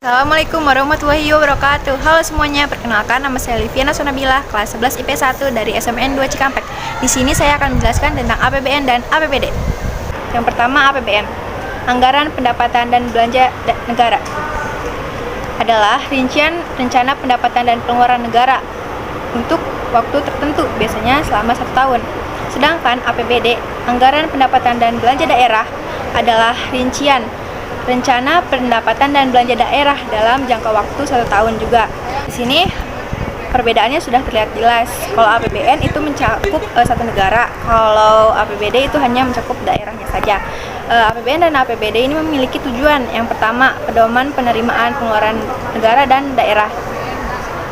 Assalamualaikum warahmatullahi wabarakatuh. Halo semuanya, perkenalkan nama saya Liviana Sonabilah, kelas 11 IP 1 dari SMN 2 Cikampek. Di sini saya akan menjelaskan tentang APBN dan APBD. Yang pertama, APBN. Anggaran Pendapatan dan Belanja Negara adalah rincian rencana pendapatan dan pengeluaran negara untuk waktu tertentu, biasanya selama 1 tahun. Sedangkan APBD, Anggaran Pendapatan dan Belanja Daerah, adalah rincian rencana pendapatan dan belanja daerah dalam jangka waktu 1 tahun juga. Di sini perbedaannya sudah terlihat jelas. Kalau APBN itu mencakup satu negara, kalau APBD itu hanya mencakup daerahnya saja. APBN dan APBD ini memiliki tujuan. Yang pertama, pedoman penerimaan pengeluaran negara dan daerah.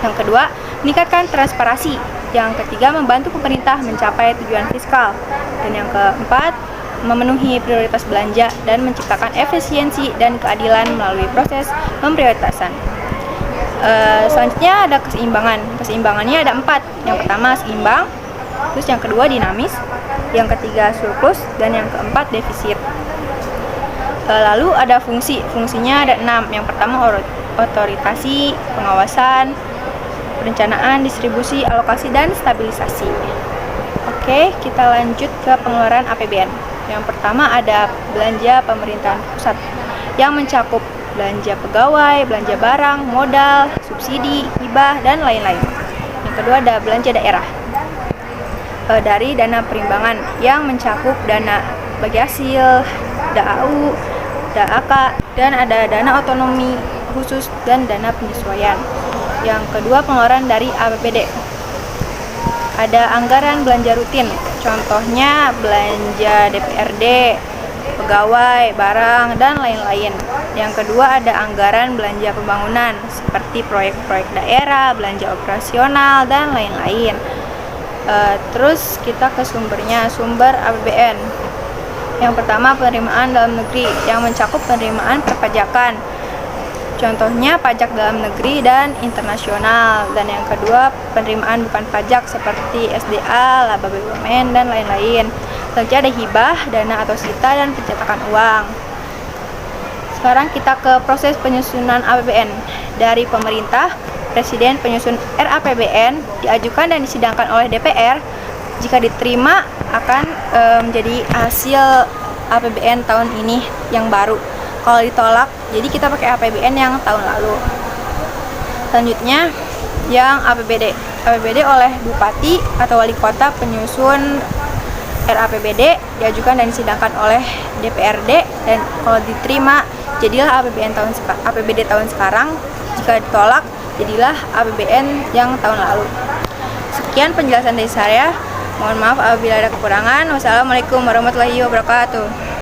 Yang kedua, meningkatkan transparansi. Yang ketiga, membantu pemerintah mencapai tujuan fiskal. Dan yang keempat, memenuhi prioritas belanja dan menciptakan efisiensi dan keadilan melalui proses pemprioritasan. Selanjutnya ada keseimbangan. Keseimbangannya ada 4. Yang pertama seimbang, terus yang kedua dinamis, yang ketiga surplus, dan yang keempat defisit. Lalu ada fungsi. Fungsinya ada 6. Yang pertama otoritasi, pengawasan, perencanaan, distribusi, alokasi, dan stabilisasi. Oke, kita lanjut ke pengeluaran APBN. Yang pertama ada belanja pemerintahan pusat yang mencakup belanja pegawai, belanja barang, modal, subsidi, hibah, dan lain-lain. Yang kedua ada belanja daerah dari dana perimbangan yang mencakup dana bagi hasil, DAU, DAK, dan ada dana otonomi khusus dan dana penyesuaian. Yang kedua pengeluaran dari APBD. Ada anggaran belanja rutin, contohnya belanja DPRD, pegawai, barang, dan lain-lain. Yang kedua ada anggaran belanja pembangunan, seperti proyek-proyek daerah, belanja operasional, dan lain-lain. Terus kita ke sumbernya, sumber APBN. Yang pertama penerimaan dalam negeri, yang mencakup penerimaan perpajakan, contohnya pajak dalam negeri dan internasional. Dan yang kedua penerimaan bukan pajak seperti SDA, laba BUMN, dan lain-lain. Selanjutnya ada hibah, dana atau sita, dan pencetakan uang. Sekarang kita ke proses penyusunan APBN. Dari pemerintah, Presiden penyusun RAPBN diajukan dan disidangkan oleh DPR. Jika diterima akan menjadi hasil APBN tahun ini yang baru. Kalau ditolak, jadi kita pakai APBN yang tahun lalu. Selanjutnya yang APBD. APBD oleh Bupati atau Wali Kota penyusun RAPBD diajukan dan disidangkan oleh DPRD, dan kalau diterima jadilah APBD tahun sekarang. Jika ditolak jadilah APBN yang tahun lalu. Sekian penjelasan dari saya. Mohon maaf apabila ada kekurangan. Wassalamualaikum warahmatullahi wabarakatuh.